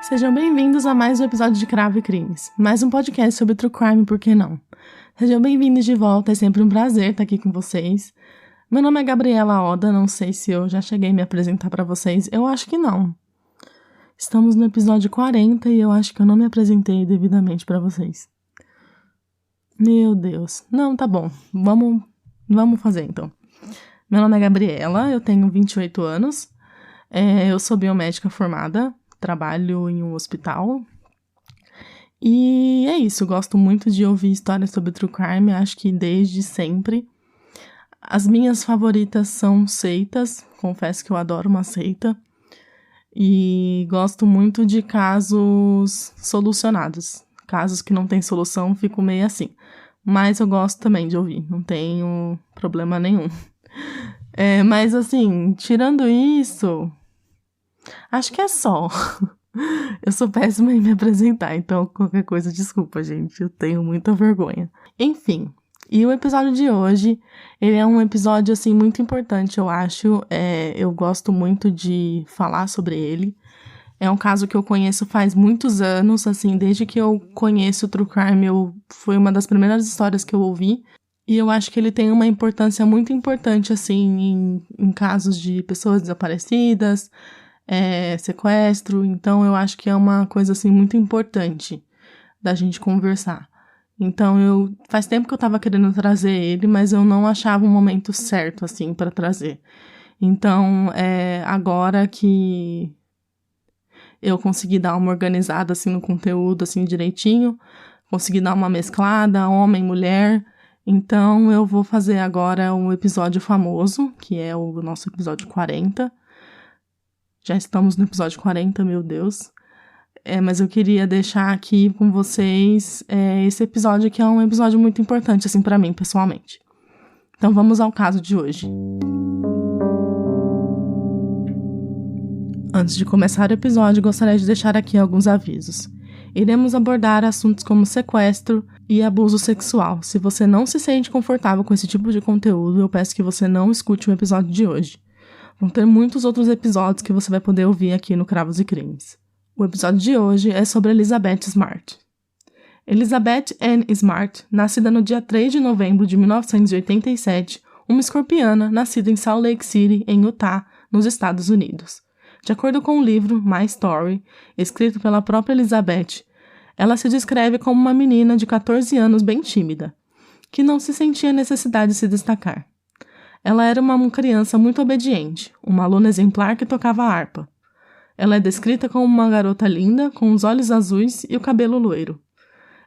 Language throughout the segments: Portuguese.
Sejam bem-vindos a mais um episódio de Cravo e Crimes, mais um podcast sobre True Crime, por que não? Sejam bem-vindos de volta, é sempre um prazer estar aqui com vocês. Meu nome é Gabriela Oda, não sei se eu já cheguei a me apresentar para vocês, eu acho que não. Estamos no episódio 40 e eu acho que eu não me apresentei devidamente para vocês. Meu Deus, não, tá bom, vamos fazer então. Meu nome é Gabriela, eu tenho 28 anos, eu sou biomédica formada, trabalho em um hospital. E é isso, gosto muito de ouvir histórias sobre True Crime, acho que desde sempre. As minhas favoritas são seitas, confesso que eu adoro uma seita. E gosto muito de casos solucionados. Casos que não tem solução, fico meio assim. Mas eu gosto também de ouvir, não tenho problema nenhum. Mas assim, tirando isso, acho que é só. Eu sou péssima em me apresentar, então qualquer coisa, desculpa, gente, eu tenho muita vergonha. Enfim, e o episódio de hoje, ele é um episódio, assim, muito importante, eu acho. Eu gosto muito de falar sobre ele. É um caso que eu conheço faz muitos anos, assim, desde que eu conheço o True Crime, foi uma das primeiras histórias que eu ouvi. E eu acho que ele tem uma importância muito importante, assim, em casos de pessoas desaparecidas, sequestro, então eu acho que é uma coisa assim muito importante da gente conversar. Então faz tempo que eu tava querendo trazer ele, mas eu não achava um momento certo assim para trazer. Então agora que eu consegui dar uma organizada assim no conteúdo assim direitinho, consegui dar uma mesclada, homem, mulher. Então eu vou fazer agora um episódio famoso, que é o nosso episódio 40. Já estamos no episódio 40, meu Deus. Mas eu queria deixar aqui com vocês esse episódio que é um episódio muito importante, assim, pra mim, pessoalmente. Então vamos ao caso de hoje. Antes de começar o episódio, gostaria de deixar aqui alguns avisos. Iremos abordar assuntos como sequestro e abuso sexual. Se você não se sente confortável com esse tipo de conteúdo, eu peço que você não escute o episódio de hoje. Vão ter muitos outros episódios que você vai poder ouvir aqui no Cravos e Crimes. O episódio de hoje é sobre Elizabeth Smart. Elizabeth Ann Smart, nascida no dia 3 de novembro de 1987, uma escorpiana nascida em Salt Lake City, em Utah, nos Estados Unidos. De acordo com o livro My Story, escrito pela própria Elizabeth, ela se descreve como uma menina de 14 anos bem tímida, que não se sentia necessidade de se destacar. Ela era uma criança muito obediente, uma aluna exemplar que tocava harpa. Ela é descrita como uma garota linda, com os olhos azuis e o cabelo loiro.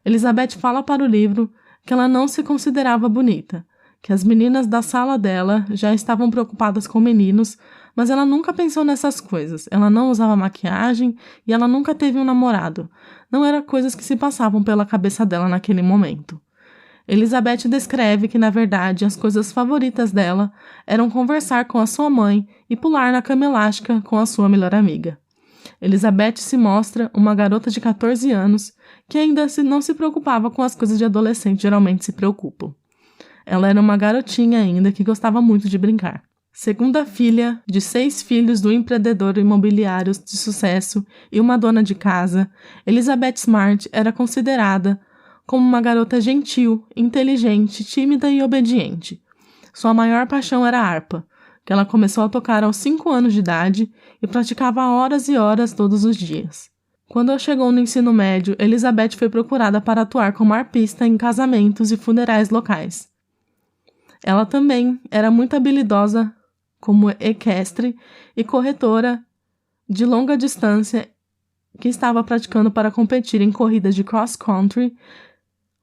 Elizabeth fala para o livro que ela não se considerava bonita, que as meninas da sala dela já estavam preocupadas com meninos, mas ela nunca pensou nessas coisas. Ela não usava maquiagem e ela nunca teve um namorado. Não eram coisas que se passavam pela cabeça dela naquele momento. Elizabeth descreve que, na verdade, as coisas favoritas dela eram conversar com a sua mãe e pular na cama elástica com a sua melhor amiga. Elizabeth se mostra uma garota de 14 anos que ainda não se preocupava com as coisas de adolescente geralmente se preocupam. Ela era uma garotinha ainda que gostava muito de brincar. Segunda filha de 6 filhos do empreendedor imobiliário de sucesso e uma dona de casa, Elizabeth Smart era considerada como uma garota gentil, inteligente, tímida e obediente. Sua maior paixão era a harpa, que ela começou a tocar aos 5 anos de idade e praticava horas e horas todos os dias. Quando ela chegou no ensino médio, Elizabeth foi procurada para atuar como harpista em casamentos e funerais locais. Ela também era muito habilidosa como equestre e corretora de longa distância que estava praticando para competir em corridas de cross-country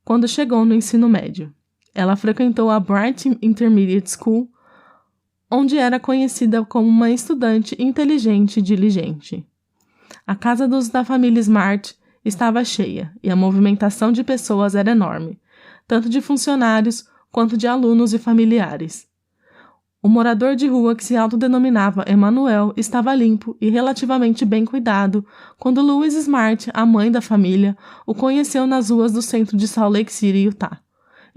quando chegou no ensino médio. Ela frequentou a Bright Intermediate School, onde era conhecida como uma estudante inteligente e diligente. A casa da família Smart estava cheia e a movimentação de pessoas era enorme, tanto de funcionários quanto de alunos e familiares. O morador de rua que se autodenominava Emmanuel estava limpo e relativamente bem cuidado quando Louise Smart, a mãe da família, o conheceu nas ruas do centro de Salt Lake City, Utah,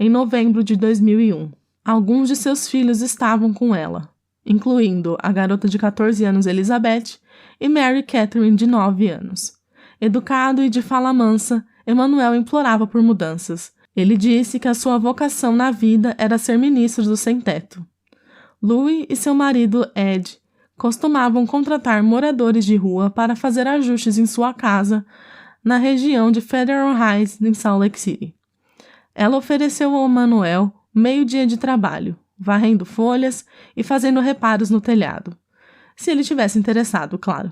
em novembro de 2001. Alguns de seus filhos estavam com ela, incluindo a garota de 14 anos Elizabeth e Mary Catherine, de 9 anos. Educado e de fala mansa, Emanuel implorava por mudanças. Ele disse que a sua vocação na vida era ser ministro do sem-teto. Louis e seu marido Ed costumavam contratar moradores de rua para fazer ajustes em sua casa na região de Federal Heights, em Salt Lake City. Ela ofereceu ao Emanuel meio dia de trabalho, varrendo folhas e fazendo reparos no telhado. Se ele tivesse interessado, claro.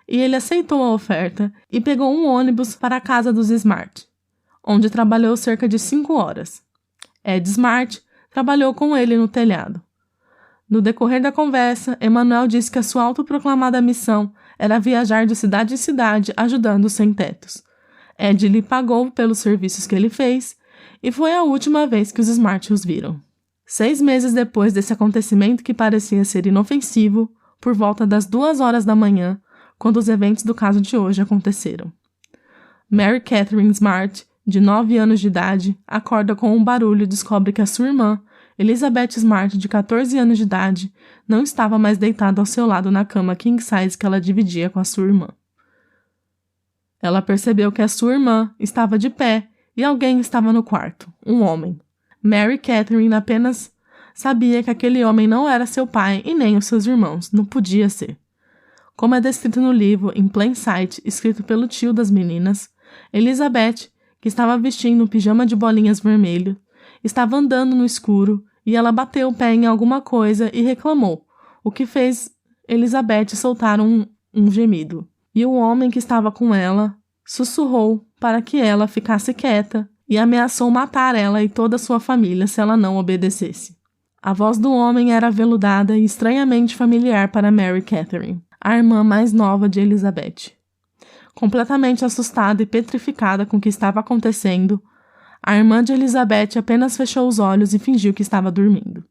E ele aceitou a oferta e pegou um ônibus para a casa dos Smart, onde trabalhou cerca de 5 horas. Ed Smart trabalhou com ele no telhado. No decorrer da conversa, Emanuel disse que a sua autoproclamada missão era viajar de cidade em cidade ajudando os sem-tetos. Ed lhe pagou pelos serviços que ele fez e foi a última vez que os Smart os viram. 6 meses depois desse acontecimento que parecia ser inofensivo, por volta das 2 horas da manhã, quando os eventos do caso de hoje aconteceram. Mary Catherine Smart, de 9 anos de idade, acorda com um barulho e descobre que a sua irmã, Elizabeth Smart, de 14 anos de idade, não estava mais deitada ao seu lado na cama king size que ela dividia com a sua irmã. Ela percebeu que a sua irmã estava de pé e alguém estava no quarto, um homem. Mary Catherine apenas sabia que aquele homem não era seu pai e nem os seus irmãos, não podia ser. Como é descrito no livro In Plain Sight, escrito pelo tio das meninas, Elizabeth, que estava vestindo um pijama de bolinhas vermelho, estava andando no escuro e ela bateu o pé em alguma coisa e reclamou, o que fez Elizabeth soltar um gemido. E o homem que estava com ela sussurrou para que ela ficasse quieta e ameaçou matar ela e toda a sua família se ela não obedecesse. A voz do homem era aveludada e estranhamente familiar para Mary Catherine, a irmã mais nova de Elizabeth. Completamente assustada e petrificada com o que estava acontecendo, a irmã de Elizabeth apenas fechou os olhos e fingiu que estava dormindo.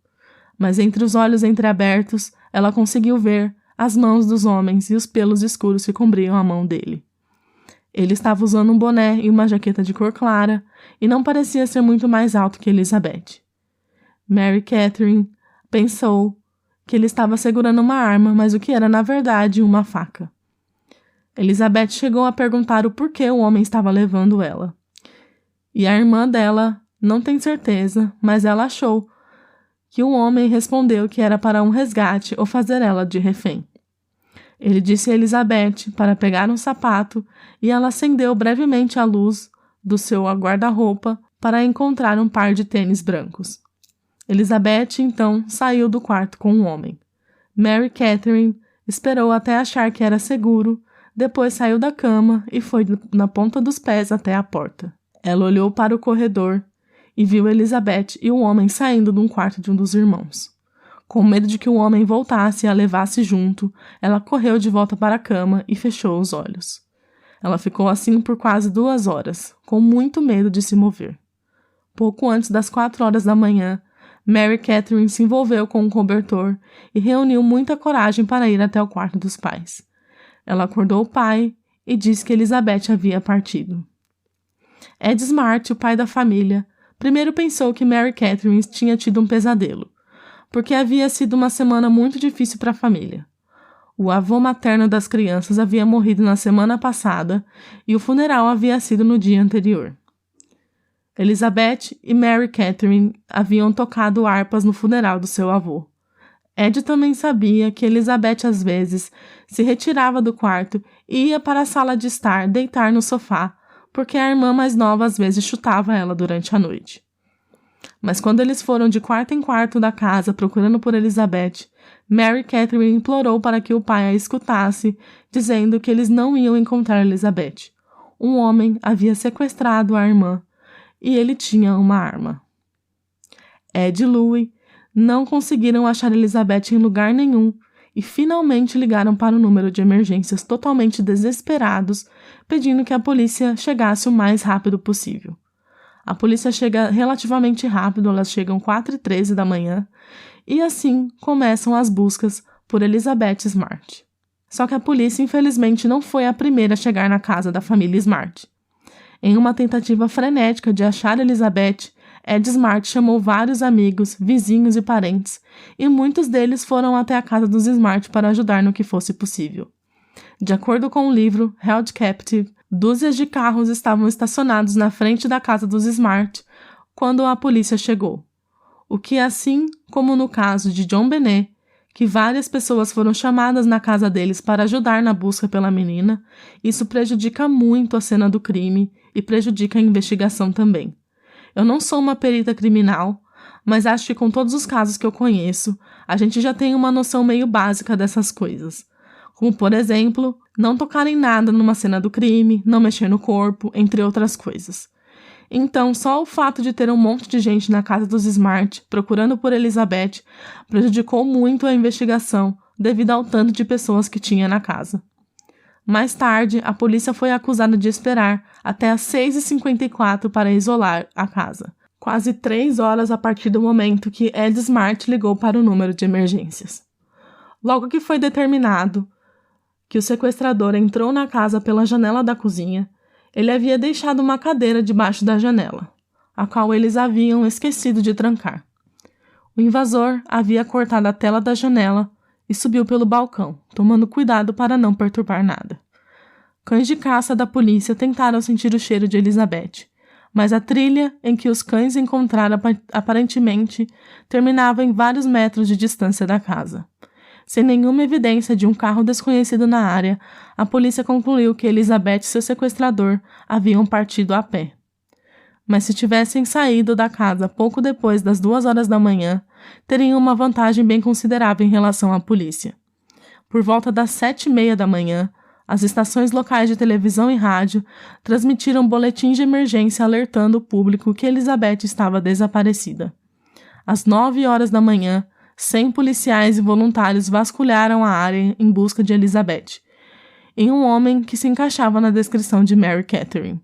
Mas entre os olhos entreabertos, ela conseguiu ver as mãos dos homens e os pelos escuros que cobriam a mão dele. Ele estava usando um boné e uma jaqueta de cor clara e não parecia ser muito mais alto que Elizabeth. Mary Catherine pensou que ele estava segurando uma arma, mas o que era na verdade uma faca. Elizabeth chegou a perguntar o porquê o homem estava levando ela. E a irmã dela não tem certeza, mas ela achou que o homem respondeu que era para um resgate ou fazer ela de refém. Ele disse a Elizabeth para pegar um sapato e ela acendeu brevemente a luz do seu guarda-roupa para encontrar um par de tênis brancos. Elizabeth, então, saiu do quarto com o homem. Mary Catherine esperou até achar que era seguro, depois saiu da cama e foi na ponta dos pés até a porta. Ela olhou para o corredor e viu Elizabeth e o homem saindo de um quarto de um dos irmãos. Com medo de que o homem voltasse e a levasse junto, ela correu de volta para a cama e fechou os olhos. Ela ficou assim por quase 2 horas, com muito medo de se mover. Pouco antes das 4 horas da manhã, Mary Catherine se envolveu com um cobertor e reuniu muita coragem para ir até o quarto dos pais. Ela acordou o pai e disse que Elizabeth havia partido. Ed Smart, o pai da família, primeiro pensou que Mary Catherine tinha tido um pesadelo, porque havia sido uma semana muito difícil para a família. O avô materno das crianças havia morrido na semana passada e o funeral havia sido no dia anterior. Elizabeth e Mary Catherine haviam tocado harpas no funeral do seu avô. Ed também sabia que Elizabeth às vezes se retirava do quarto e ia para a sala de estar, deitar no sofá, porque a irmã mais nova às vezes chutava ela durante a noite. Mas quando eles foram de quarto em quarto da casa procurando por Elizabeth, Mary Catherine implorou para que o pai a escutasse, dizendo que eles não iam encontrar Elizabeth. Um homem havia sequestrado a irmã e ele tinha uma arma. Ed e Louis não conseguiram achar Elizabeth em lugar nenhum e finalmente ligaram para o número de emergências totalmente desesperados, pedindo que a polícia chegasse o mais rápido possível. A polícia chega relativamente rápido, elas chegam 4h13 da manhã, e assim começam as buscas por Elizabeth Smart. Só que a polícia, infelizmente, não foi a primeira a chegar na casa da família Smart. Em uma tentativa frenética de achar Elizabeth, Ed Smart chamou vários amigos, vizinhos e parentes, e muitos deles foram até a casa dos Smart para ajudar no que fosse possível. De acordo com o livro Held Captive, Dúzias de carros estavam estacionados na frente da casa dos Smart quando a polícia chegou. O que, assim como no caso de John Benet, que várias pessoas foram chamadas na casa deles para ajudar na busca pela menina, isso prejudica muito a cena do crime e prejudica a investigação também. Eu não sou uma perita criminal, mas acho que com todos os casos que eu conheço, a gente já tem uma noção meio básica dessas coisas. Como, por exemplo, não tocar em nada numa cena do crime, não mexer no corpo, entre outras coisas. Então, só o fato de ter um monte de gente na casa dos Smart procurando por Elizabeth prejudicou muito a investigação devido ao tanto de pessoas que tinha na casa. Mais tarde, a polícia foi acusada de esperar até às 6h54 para isolar a casa, quase 3 horas a partir do momento que Ed Smart ligou para o número de emergências. Logo que foi determinado que o sequestrador entrou na casa pela janela da cozinha, ele havia deixado uma cadeira debaixo da janela, a qual eles haviam esquecido de trancar. O invasor havia cortado a tela da janela e subiu pelo balcão, tomando cuidado para não perturbar nada. Cães de caça da polícia tentaram sentir o cheiro de Elizabeth, mas a trilha em que os cães encontraram aparentemente terminava em vários metros de distância da casa. Sem nenhuma evidência de um carro desconhecido na área, a polícia concluiu que Elizabeth e seu sequestrador haviam partido a pé. Mas se tivessem saído da casa pouco depois das 2 horas da manhã, teriam uma vantagem bem considerável em relação à polícia. Por volta das 7h30 da manhã, as estações locais de televisão e rádio transmitiram boletins de emergência alertando o público que Elizabeth estava desaparecida. Às 9 horas da manhã, 100 policiais e voluntários vasculharam a área em busca de Elizabeth, em um homem que se encaixava na descrição de Mary Catherine.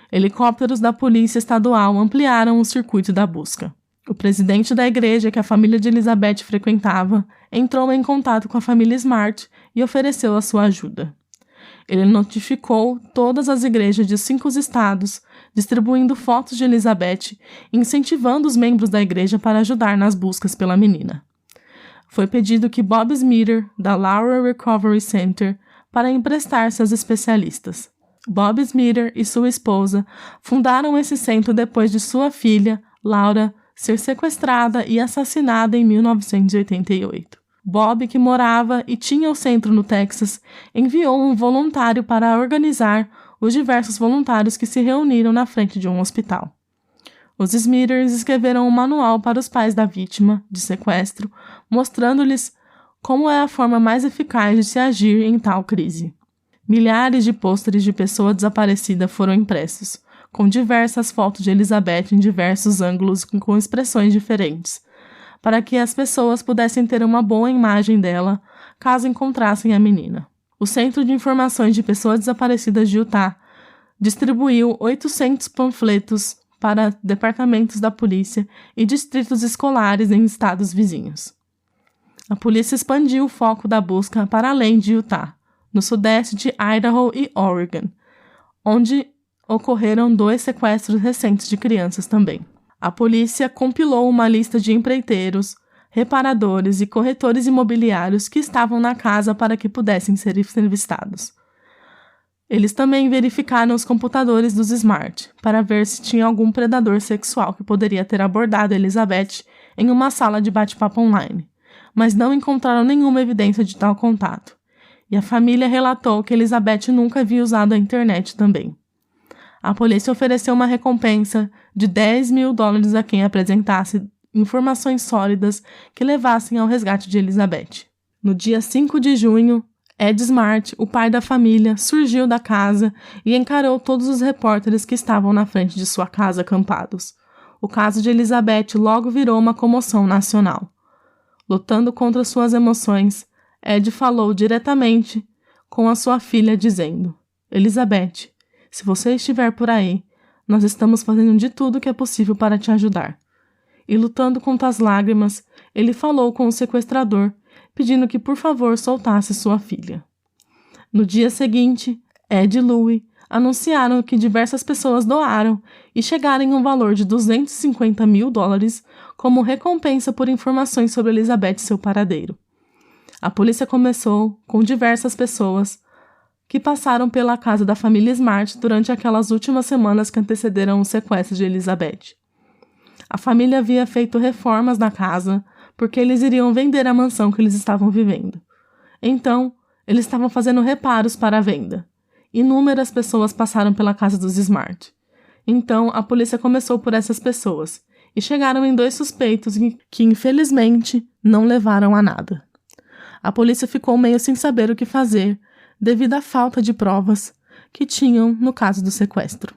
Helicópteros da polícia estadual ampliaram o circuito da busca. O presidente da igreja que a família de Elizabeth frequentava entrou em contato com a família Smart e ofereceu a sua ajuda. Ele notificou todas as igrejas de 5 estados, distribuindo fotos de Elizabeth e incentivando os membros da igreja para ajudar nas buscas pela menina. Foi pedido que Bob Smeater, da Laura Recovery Center, para emprestar-se aos especialistas. Bob Smeater e sua esposa fundaram esse centro depois de sua filha, Laura, ser sequestrada e assassinada em 1988. Bob, que morava e tinha o centro no Texas, enviou um voluntário para organizar os diversos voluntários que se reuniram na frente de um hospital. Os Smeaters escreveram um manual para os pais da vítima de sequestro, mostrando-lhes como é a forma mais eficaz de se agir em tal crise. Milhares de pôsteres de pessoa desaparecida foram impressos, com diversas fotos de Elizabeth em diversos ângulos com expressões diferentes, para que as pessoas pudessem ter uma boa imagem dela caso encontrassem a menina. O Centro de Informações de Pessoas Desaparecidas de Utah distribuiu 800 panfletos para departamentos da polícia e distritos escolares em estados vizinhos. A polícia expandiu o foco da busca para além de Utah, no sudeste de Idaho e Oregon, onde ocorreram 2 sequestros recentes de crianças também. A polícia compilou uma lista de empreiteiros, reparadores e corretores imobiliários que estavam na casa para que pudessem ser entrevistados. Eles também verificaram os computadores dos Smart para ver se tinha algum predador sexual que poderia ter abordado Elizabeth em uma sala de bate-papo online, mas não encontraram nenhuma evidência de tal contato. E a família relatou que Elizabeth nunca havia usado a internet também. A polícia ofereceu uma recompensa de $10.000 a quem apresentasse informações sólidas que levassem ao resgate de Elizabeth. No dia 5 de junho, Ed Smart, o pai da família, surgiu da casa e encarou todos os repórteres que estavam na frente de sua casa acampados. O caso de Elizabeth logo virou uma comoção nacional. Lutando contra suas emoções, Ed falou diretamente com a sua filha, dizendo: Elizabeth, se você estiver por aí, nós estamos fazendo de tudo que é possível para te ajudar. E lutando contra as lágrimas, ele falou com o sequestrador, pedindo que por favor soltasse sua filha. No dia seguinte, Ed e Louie anunciaram que diversas pessoas doaram e chegaram em um valor de $250.000 como recompensa por informações sobre Elizabeth e seu paradeiro. A polícia começou, com diversas pessoas, que passaram pela casa da família Smart durante aquelas últimas semanas que antecederam o sequestro de Elizabeth. A família havia feito reformas na casa porque eles iriam vender a mansão que eles estavam vivendo. Então, eles estavam fazendo reparos para a venda. Inúmeras pessoas passaram pela casa dos Smart. Então, a polícia começou por essas pessoas e chegaram em 2 suspeitos que, infelizmente, não levaram a nada. A polícia ficou meio sem saber o que fazer devido à falta de provas que tinham no caso do sequestro.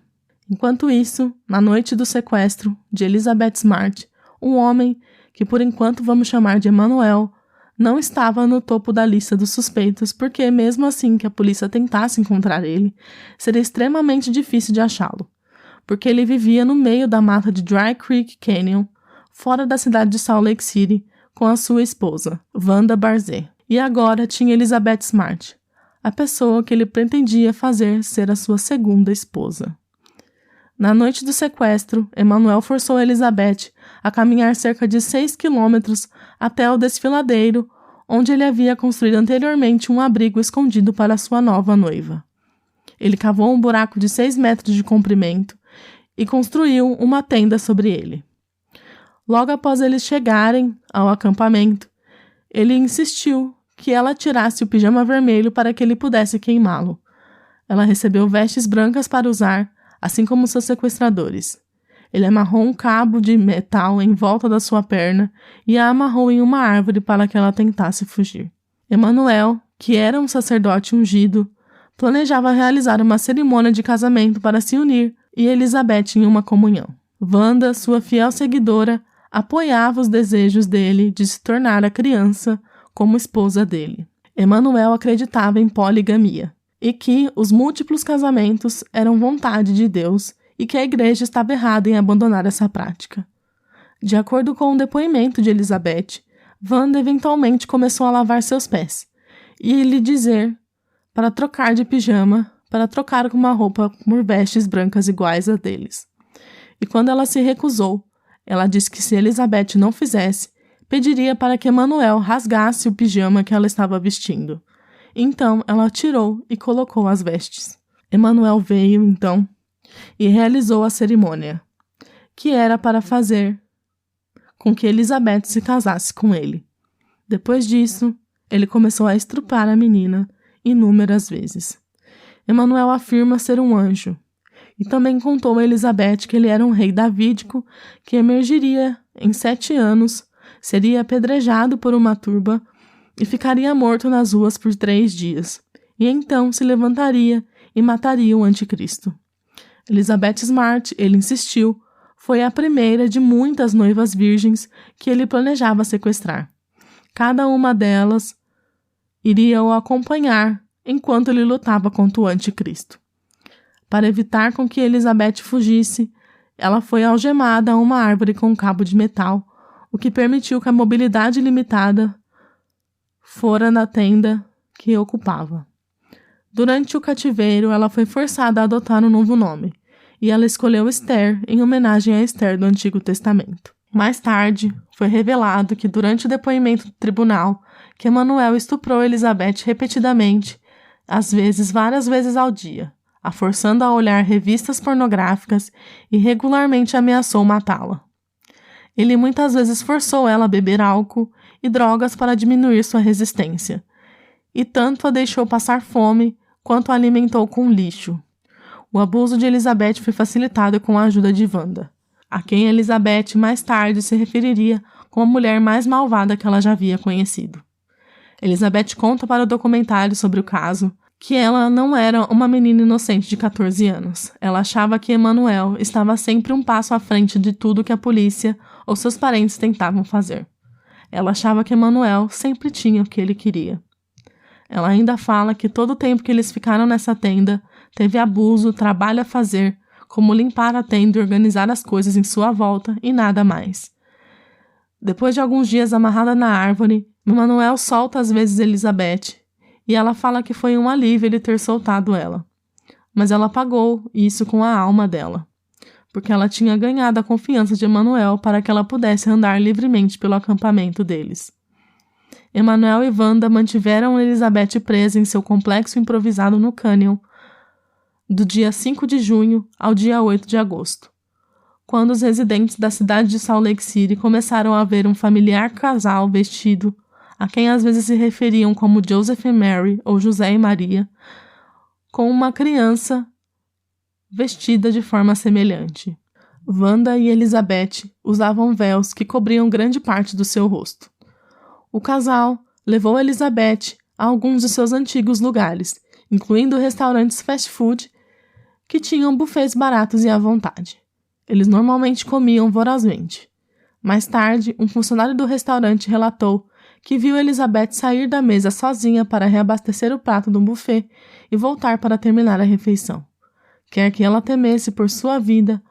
Enquanto isso, na noite do sequestro de Elizabeth Smart, um homem, que por enquanto vamos chamar de Emmanuel, não estava no topo da lista dos suspeitos porque, mesmo assim que a polícia tentasse encontrar ele, seria extremamente difícil de achá-lo, porque ele vivia no meio da mata de Dry Creek Canyon, fora da cidade de Salt Lake City, com a sua esposa, Wanda Barzee. E agora tinha Elizabeth Smart, a pessoa que ele pretendia fazer ser a sua segunda esposa. Na noite do sequestro, Emmanuel forçou Elizabeth a caminhar cerca de 6 quilômetros até o desfiladeiro, onde ele havia construído anteriormente um abrigo escondido para sua nova noiva. Ele cavou um buraco de 6 metros de comprimento e construiu uma tenda sobre ele. Logo após eles chegarem ao acampamento, ele insistiu que ela tirasse o pijama vermelho para que ele pudesse queimá-lo. Ela recebeu vestes brancas para usar, assim como seus sequestradores. Ele amarrou um cabo de metal em volta da sua perna e a amarrou em uma árvore para que ela tentasse fugir. Emmanuel, que era um sacerdote ungido, planejava realizar uma cerimônia de casamento para se unir e Elizabeth em uma comunhão. Wanda, sua fiel seguidora, apoiava os desejos dele de se tornar a criança como esposa dele. Emmanuel acreditava em poligamia e que os múltiplos casamentos eram vontade de Deus e que a igreja estava errada em abandonar essa prática. De acordo com o depoimento de Elizabeth, Wanda eventualmente começou a lavar seus pés e lhe dizer para trocar de pijama, para trocar com uma roupa por vestes brancas iguais a deles. E quando ela se recusou, ela disse que se Elizabeth não fizesse, pediria para que Emmanuel rasgasse o pijama que ela estava vestindo. Então, ela tirou e colocou as vestes. Emmanuel veio, então, e realizou a cerimônia, que era para fazer com que Elizabeth se casasse com ele. Depois disso, ele começou a estrupar a menina inúmeras vezes. Emmanuel afirma ser um anjo, e também contou a Elizabeth que ele era um rei davídico que emergiria em 7 anos, seria apedrejado por uma turba e ficaria morto nas ruas por 3 dias, e então se levantaria e mataria o anticristo. Elizabeth Smart, ele insistiu, foi a primeira de muitas noivas virgens que ele planejava sequestrar. Cada uma delas iria o acompanhar enquanto ele lutava contra o anticristo. Para evitar com que Elizabeth fugisse, ela foi algemada a uma árvore com um cabo de metal, o que permitiu que a mobilidade limitada fora na tenda que ocupava. Durante o cativeiro, ela foi forçada a adotar um novo nome, e ela escolheu Esther em homenagem a Esther do Antigo Testamento. Mais tarde, foi revelado que durante o depoimento do tribunal, que Emmanuel estuprou Elizabeth repetidamente, às vezes várias vezes ao dia, a forçando a olhar revistas pornográficas e regularmente ameaçou matá-la. Ele muitas vezes forçou ela a beber álcool e drogas para diminuir sua resistência, e tanto a deixou passar fome quanto a alimentou com lixo. O abuso de Elizabeth foi facilitado com a ajuda de Wanda, a quem Elizabeth mais tarde se referiria como a mulher mais malvada que ela já havia conhecido. Elizabeth conta para o documentário sobre o caso que ela não era uma menina inocente de 14 anos. Ela achava que Emmanuel estava sempre um passo à frente de tudo que a polícia ou seus parentes tentavam fazer. Ela achava que Emmanuel sempre tinha o que ele queria. Ela ainda fala que todo o tempo que eles ficaram nessa tenda, teve abuso, trabalho a fazer, como limpar a tenda e organizar as coisas em sua volta e nada mais. Depois de alguns dias amarrada na árvore, Emmanuel solta às vezes Elizabeth, e ela fala que foi um alívio ele ter soltado ela. Mas ela pagou isso com a alma dela, porque ela tinha ganhado a confiança de Emmanuel para que ela pudesse andar livremente pelo acampamento deles. Emanuel e Wanda mantiveram Elizabeth presa em seu complexo improvisado no Canyon do dia 5 de junho ao dia 8 de agosto, quando os residentes da cidade de Salt Lake City começaram a ver um familiar casal vestido, a quem às vezes se referiam como Joseph e Mary ou José e Maria, com uma criança vestida de forma semelhante. Wanda e Elizabeth usavam véus que cobriam grande parte do seu rosto. O casal levou Elizabeth a alguns de seus antigos lugares, incluindo restaurantes fast food que tinham buffets baratos e à vontade. Eles normalmente comiam vorazmente. Mais tarde, um funcionário do restaurante relatou que viu Elizabeth sair da mesa sozinha para reabastecer o prato do buffet e voltar para terminar a refeição. Quer que ela temesse por sua vida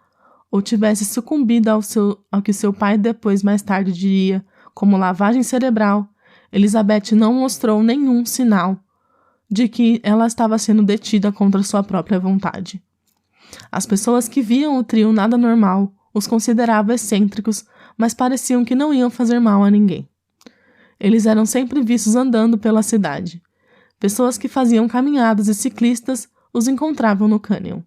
ou tivesse sucumbido ao que seu pai depois mais tarde diria como lavagem cerebral, Elizabeth não mostrou nenhum sinal de que ela estava sendo detida contra sua própria vontade. As pessoas que viam o trio nada normal os consideravam excêntricos, mas pareciam que não iam fazer mal a ninguém. Eles eram sempre vistos andando pela cidade. Pessoas que faziam caminhadas e ciclistas os encontravam no Canyon.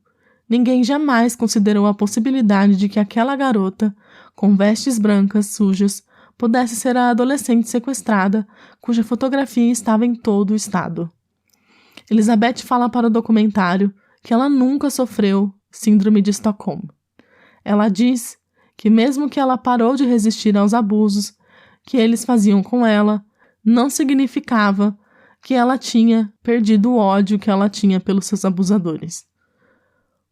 Ninguém jamais considerou a possibilidade de que aquela garota, com vestes brancas sujas, pudesse ser a adolescente sequestrada, cuja fotografia estava em todo o estado. Elizabeth fala para o documentário que ela nunca sofreu síndrome de Estocolmo. Ela diz que mesmo que ela parou de resistir aos abusos que eles faziam com ela, não significava que ela tinha perdido o ódio que ela tinha pelos seus abusadores.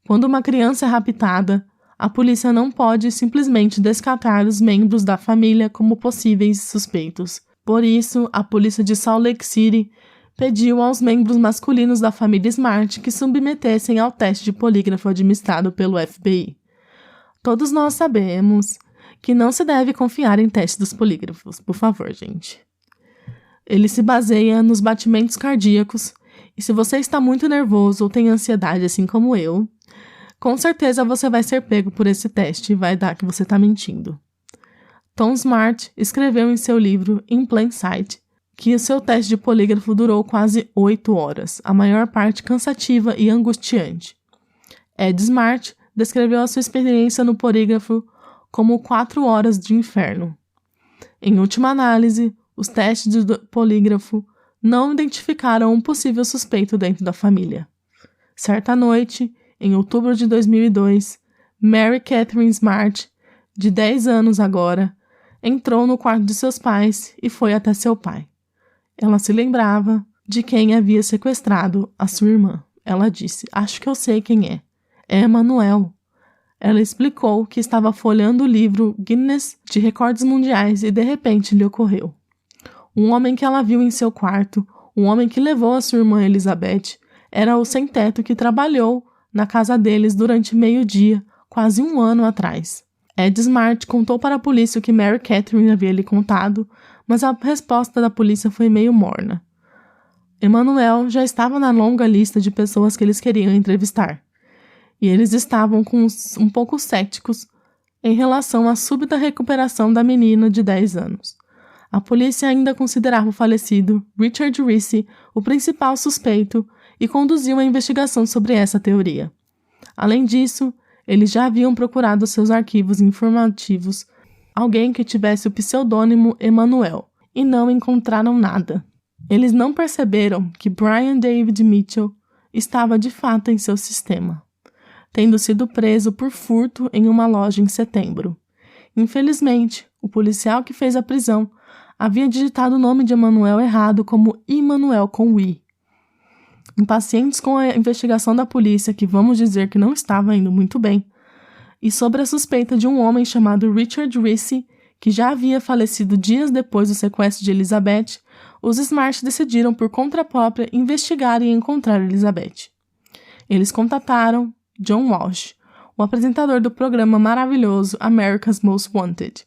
Quando uma criança é raptada, a polícia não pode simplesmente descartar os membros da família como possíveis suspeitos. Por isso, a polícia de Salt Lake City pediu aos membros masculinos da família Smart que submetessem ao teste de polígrafo administrado pelo FBI. Todos nós sabemos que não se deve confiar em testes dos polígrafos, por favor, gente. Ele se baseia nos batimentos cardíacos, e se você está muito nervoso ou tem ansiedade assim como eu, com certeza você vai ser pego por esse teste e vai dar que você está mentindo. Tom Smart escreveu em seu livro In Plain Sight que o seu teste de polígrafo durou quase 8 horas, a maior parte cansativa e angustiante. Ed Smart descreveu a sua experiência no polígrafo como 4 horas de inferno. Em última análise, os testes de polígrafo não identificaram um possível suspeito dentro da família. Certa noite, em outubro de 2002, Mary Catherine Smart, de 10 anos agora, entrou no quarto de seus pais e foi até seu pai. Ela se lembrava de quem havia sequestrado a sua irmã. Ela disse, acho que eu sei quem é. É Emanuel. Ela explicou que estava folheando o livro Guinness de Recordes Mundiais e de repente lhe ocorreu. Um homem que ela viu em seu quarto, um homem que levou a sua irmã Elizabeth, era o sem-teto que trabalhou na casa deles durante meio-dia, quase 1 ano atrás. Ed Smart contou para a polícia o que Mary Catherine havia lhe contado, mas a resposta da polícia foi meio morna. Emanuel já estava na longa lista de pessoas que eles queriam entrevistar, e eles estavam um pouco céticos em relação à súbita recuperação da menina de 10 anos. A polícia ainda considerava o falecido Richard Ricci o principal suspeito e conduziu uma investigação sobre essa teoria. Além disso, eles já haviam procurado seus arquivos informativos alguém que tivesse o pseudônimo Emanuel, e não encontraram nada. Eles não perceberam que Brian David Mitchell estava de fato em seu sistema, tendo sido preso por furto em uma loja em setembro. Infelizmente, o policial que fez a prisão havia digitado o nome de Emanuel errado como Immanuel com I. Impacientes com a investigação da polícia, que vamos dizer que não estava indo muito bem, e sobre a suspeita de um homem chamado Richard Ricci, que já havia falecido dias depois do sequestro de Elizabeth, os Smart decidiram por conta própria investigar e encontrar Elizabeth. Eles contataram John Walsh, o apresentador do programa maravilhoso America's Most Wanted,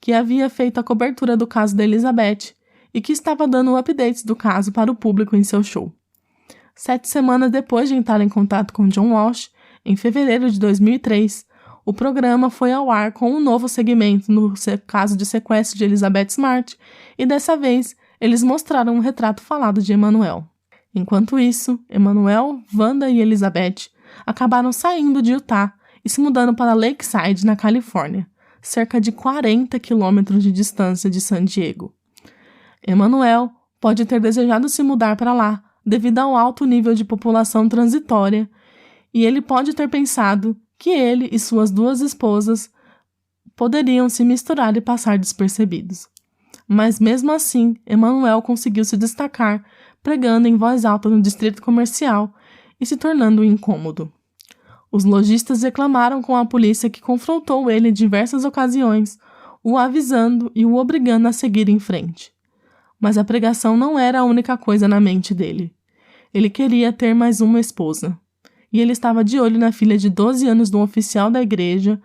que havia feito a cobertura do caso da Elizabeth e que estava dando updates do caso para o público em seu show. 7 semanas depois de entrar em contato com John Walsh, em fevereiro de 2003, o programa foi ao ar com um novo segmento no caso de sequestro de Elizabeth Smart, e dessa vez eles mostraram um retrato falado de Emanuel. Enquanto isso, Emanuel, Wanda e Elizabeth acabaram saindo de Utah e se mudando para Lakeside, na Califórnia, cerca de 40 quilômetros de distância de San Diego. Emanuel pode ter desejado se mudar para lá devido ao alto nível de população transitória, e ele pode ter pensado que ele e suas duas esposas poderiam se misturar e passar despercebidos. Mas mesmo assim, Emanuel conseguiu se destacar pregando em voz alta no distrito comercial e se tornando incômodo. Os lojistas reclamaram com a polícia que confrontou ele em diversas ocasiões, o avisando e o obrigando a seguir em frente. Mas a pregação não era a única coisa na mente dele. Ele queria ter mais uma esposa. E ele estava de olho na filha de 12 anos de um oficial da igreja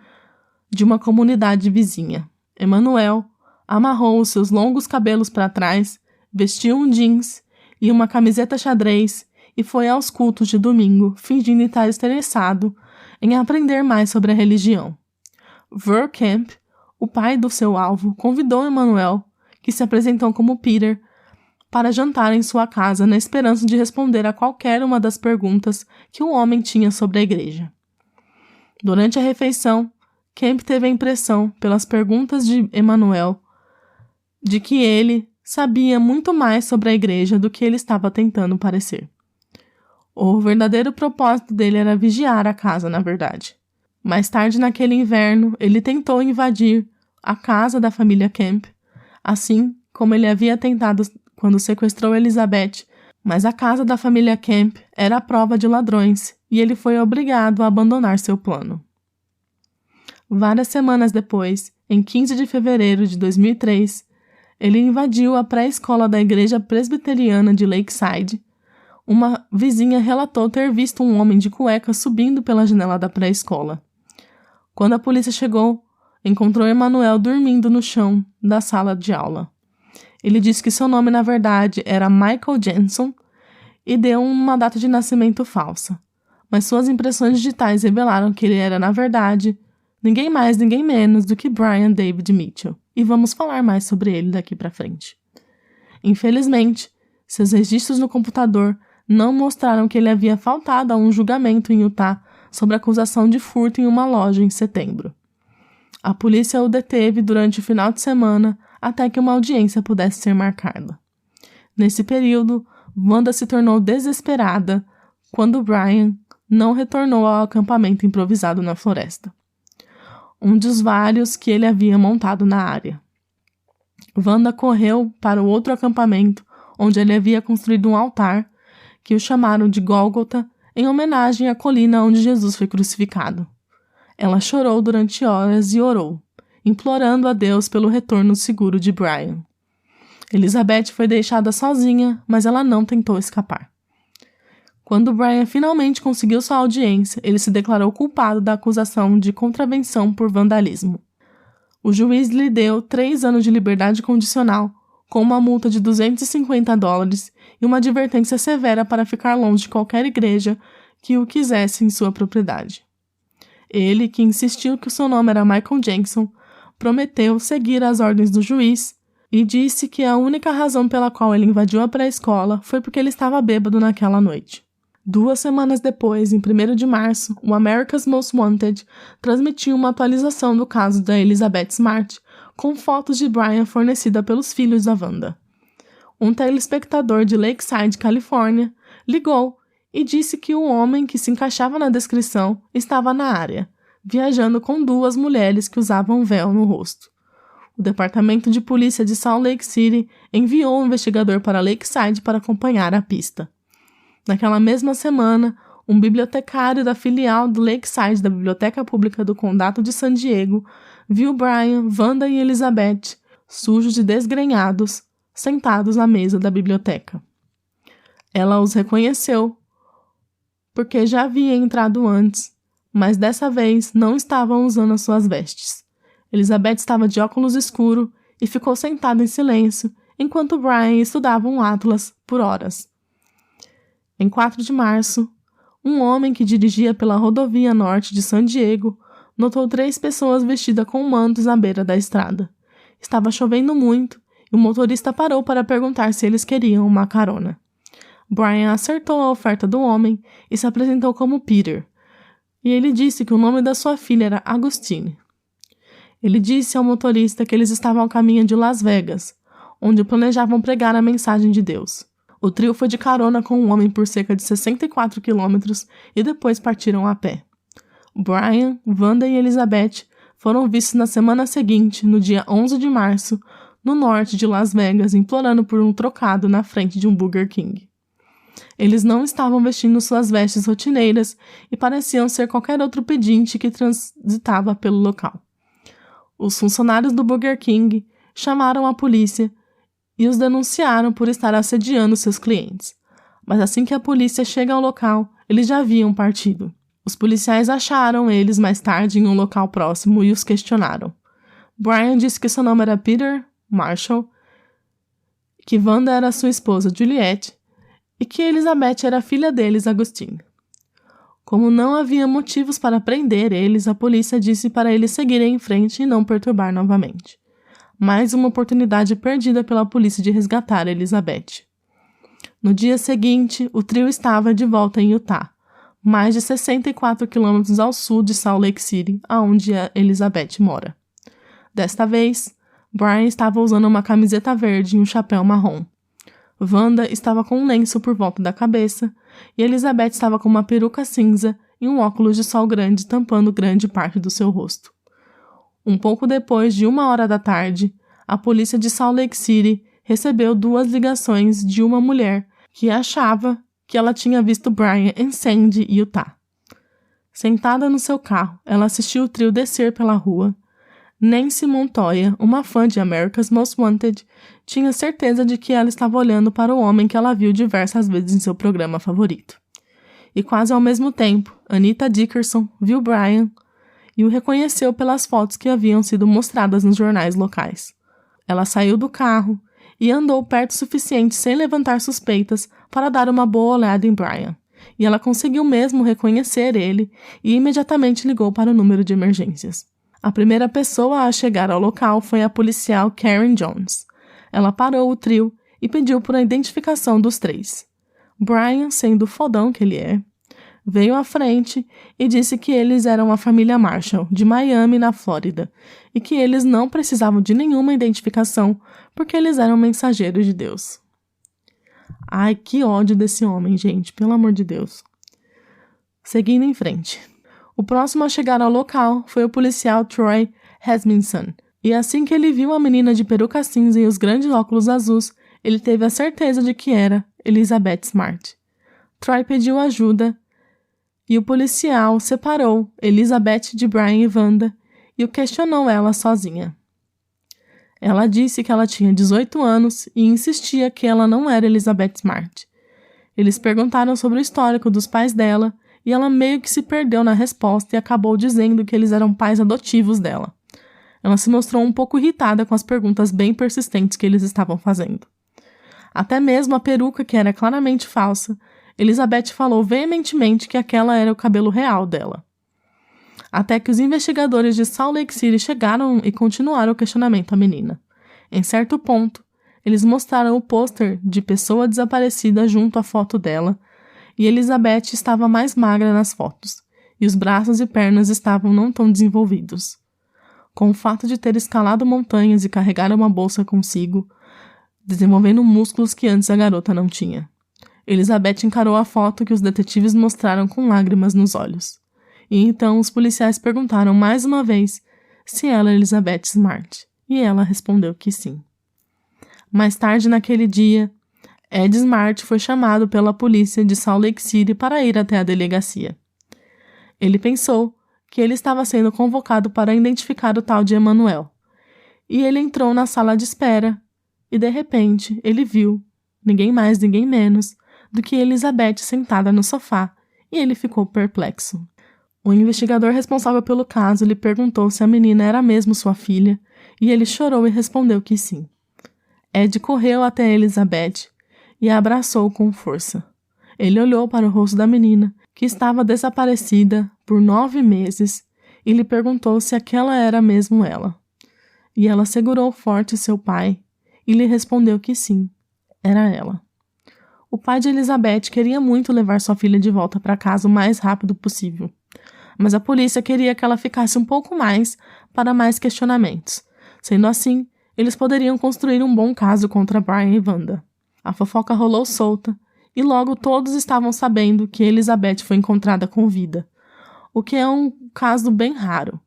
de uma comunidade vizinha. Emanuel amarrou os seus longos cabelos para trás, vestiu um jeans e uma camiseta xadrez e foi aos cultos de domingo, fingindo estar interessado em aprender mais sobre a religião. Verkamp, o pai do seu alvo, convidou Emanuel, que se apresentou como Peter, para jantar em sua casa na esperança de responder a qualquer uma das perguntas que o homem tinha sobre a igreja. Durante a refeição, Camp teve a impressão, pelas perguntas de Emanuel, de que ele sabia muito mais sobre a igreja do que ele estava tentando parecer. O verdadeiro propósito dele era vigiar a casa, na verdade. Mais tarde naquele inverno, ele tentou invadir a casa da família Camp, assim como ele havia tentado quando sequestrou Elizabeth, mas a casa da família Camp era a prova de ladrões e ele foi obrigado a abandonar seu plano. Várias semanas depois, em 15 de fevereiro de 2003, ele invadiu a pré-escola da igreja presbiteriana de Lakeside. Uma vizinha relatou ter visto um homem de cueca subindo pela janela da pré-escola. Quando a polícia chegou, encontrou Emanuel dormindo no chão da sala de aula. Ele disse que seu nome, na verdade, era Michael Jensen e deu uma data de nascimento falsa. Mas suas impressões digitais revelaram que ele era, na verdade, ninguém mais, ninguém menos do que Brian David Mitchell. E vamos falar mais sobre ele daqui para frente. Infelizmente, seus registros no computador não mostraram que ele havia faltado a um julgamento em Utah sobre a acusação de furto em uma loja em setembro. A polícia o deteve durante o final de semana até que uma audiência pudesse ser marcada. Nesse período, Wanda se tornou desesperada quando Brian não retornou ao acampamento improvisado na floresta, um dos vários que ele havia montado na área. Wanda correu para o outro acampamento, onde ele havia construído um altar, que o chamaram de Gólgota, em homenagem à colina onde Jesus foi crucificado. Ela chorou durante horas e orou, implorando a Deus pelo retorno seguro de Brian. Elizabeth foi deixada sozinha, mas ela não tentou escapar. Quando Brian finalmente conseguiu sua audiência, ele se declarou culpado da acusação de contravenção por vandalismo. O juiz lhe deu 3 anos de liberdade condicional, com uma multa de $250 e uma advertência severa para ficar longe de qualquer igreja que o quisesse em sua propriedade. Ele, que insistiu que o seu nome era Michael Jensen, prometeu seguir as ordens do juiz e disse que a única razão pela qual ele invadiu a pré-escola foi porque ele estava bêbado naquela noite. 2 semanas depois, em 1º de março, o America's Most Wanted transmitiu uma atualização do caso da Elizabeth Smart, com fotos de Brian fornecida pelos filhos da Wanda. Um telespectador de Lakeside, Califórnia, ligou e disse que o homem que se encaixava na descrição estava na área, viajando com 2 mulheres que usavam véu no rosto. O Departamento de Polícia de Salt Lake City enviou um investigador para Lakeside para acompanhar a pista. Naquela mesma semana, um bibliotecário da filial do Lakeside da Biblioteca Pública do Condado de San Diego viu Brian, Wanda e Elizabeth, sujos e desgrenhados, sentados à mesa da biblioteca. Ela os reconheceu, porque já havia entrado antes, mas dessa vez não estavam usando as suas vestes. Elizabeth estava de óculos escuros e ficou sentada em silêncio, enquanto Brian estudava um atlas por horas. Em 4 de março, um homem que dirigia pela rodovia norte de San Diego notou 3 pessoas vestidas com mantos à beira da estrada. Estava chovendo muito e o motorista parou para perguntar se eles queriam uma carona. Brian acertou a oferta do homem e se apresentou como Peter, e ele disse que o nome da sua filha era Agustine. Ele disse ao motorista que eles estavam ao caminho de Las Vegas, onde planejavam pregar a mensagem de Deus. O trio foi de carona com o homem por cerca de 64 quilômetros e depois partiram a pé. Brian, Wanda e Elizabeth foram vistos na semana seguinte, no dia 11 de março, no norte de Las Vegas, implorando por um trocado na frente de um Burger King. Eles não estavam vestindo suas vestes rotineiras e pareciam ser qualquer outro pedinte que transitava pelo local. Os funcionários do Burger King chamaram a polícia e os denunciaram por estar assediando seus clientes. Mas assim que a polícia chega ao local, eles já haviam partido. Os policiais acharam eles mais tarde em um local próximo e os questionaram. Brian disse que seu nome era Peter Marshall, que Wanda era sua esposa Juliette e que Elizabeth era filha deles, Agustine. Como não havia motivos para prender eles, a polícia disse para eles seguirem em frente e não perturbar novamente. Mais uma oportunidade perdida pela polícia de resgatar Elizabeth. No dia seguinte, o trio estava de volta em Utah, mais de 64 quilômetros ao sul de Salt Lake City, aonde a Elizabeth mora. Desta vez, Brian estava usando uma camiseta verde e um chapéu marrom. Wanda estava com um lenço por volta da cabeça e Elizabeth estava com uma peruca cinza e um óculos de sol grande tampando grande parte do seu rosto. Um pouco depois de 1h da tarde, a polícia de Salt Lake City recebeu 2 ligações de uma mulher que achava que ela tinha visto Brian em Sandy, Utah. Sentada no seu carro, ela assistiu o trio descer pela rua. Nancy Montoya, uma fã de America's Most Wanted, tinha certeza de que ela estava olhando para o homem que ela viu diversas vezes em seu programa favorito. E quase ao mesmo tempo, Anita Dickerson viu Brian e o reconheceu pelas fotos que haviam sido mostradas nos jornais locais. Ela saiu do carro e andou perto o suficiente sem levantar suspeitas para dar uma boa olhada em Brian, e ela conseguiu mesmo reconhecer ele e imediatamente ligou para o número de emergências. A primeira pessoa a chegar ao local foi a policial Karen Jones. Ela parou o trio e pediu por a identificação dos 3. Brian, sendo o fodão que ele é, veio à frente e disse que eles eram a família Marshall, de Miami, na Flórida, e que eles não precisavam de nenhuma identificação porque eles eram mensageiros de Deus. Ai, que ódio desse homem, gente, pelo amor de Deus. Seguindo em frente. O próximo a chegar ao local foi o policial Troy Hesminson, e assim que ele viu a menina de peruca cinza e os grandes óculos azuis, ele teve a certeza de que era Elizabeth Smart. Troy pediu ajuda e o policial separou Elizabeth de Brian e Wanda e o questionou ela sozinha. Ela disse que ela tinha 18 anos e insistia que ela não era Elizabeth Smart. Eles perguntaram sobre o histórico dos pais dela e ela meio que se perdeu na resposta e acabou dizendo que eles eram pais adotivos dela. Ela se mostrou um pouco irritada com as perguntas bem persistentes que eles estavam fazendo. Até mesmo a peruca, que era claramente falsa, Elizabeth falou veementemente que aquela era o cabelo real dela. Até que os investigadores de Salt Lake City chegaram e continuaram o questionamento à menina. Em certo ponto, eles mostraram o pôster de pessoa desaparecida junto à foto dela, e Elizabeth estava mais magra nas fotos, e os braços e pernas estavam não tão desenvolvidos. Com o fato de ter escalado montanhas e carregar uma bolsa consigo, desenvolvendo músculos que antes a garota não tinha. Elizabeth encarou a foto que os detetives mostraram com lágrimas nos olhos. E então os policiais perguntaram mais uma vez se ela é Elizabeth Smart, e ela respondeu que sim. Mais tarde naquele dia, Ed Smart foi chamado pela polícia de Salt Lake City para ir até a delegacia. Ele pensou que ele estava sendo convocado para identificar o tal de Emmanuel. E ele entrou na sala de espera e, de repente, ele viu, ninguém mais, ninguém menos, do que Elizabeth sentada no sofá, e ele ficou perplexo. O investigador responsável pelo caso lhe perguntou se a menina era mesmo sua filha, e ele chorou e respondeu que sim. Ed correu até Elizabeth e a abraçou com força. Ele olhou para o rosto da menina, que estava desaparecida por 9 meses, e lhe perguntou se aquela era mesmo ela. E ela segurou forte seu pai e lhe respondeu que sim, era ela. O pai de Elizabeth queria muito levar sua filha de volta para casa o mais rápido possível, mas a polícia queria que ela ficasse um pouco mais para mais questionamentos. Sendo assim, eles poderiam construir um bom caso contra Brian e Wanda. A fofoca rolou solta, e logo todos estavam sabendo que Elizabeth foi encontrada com vida, o que é um caso bem raro,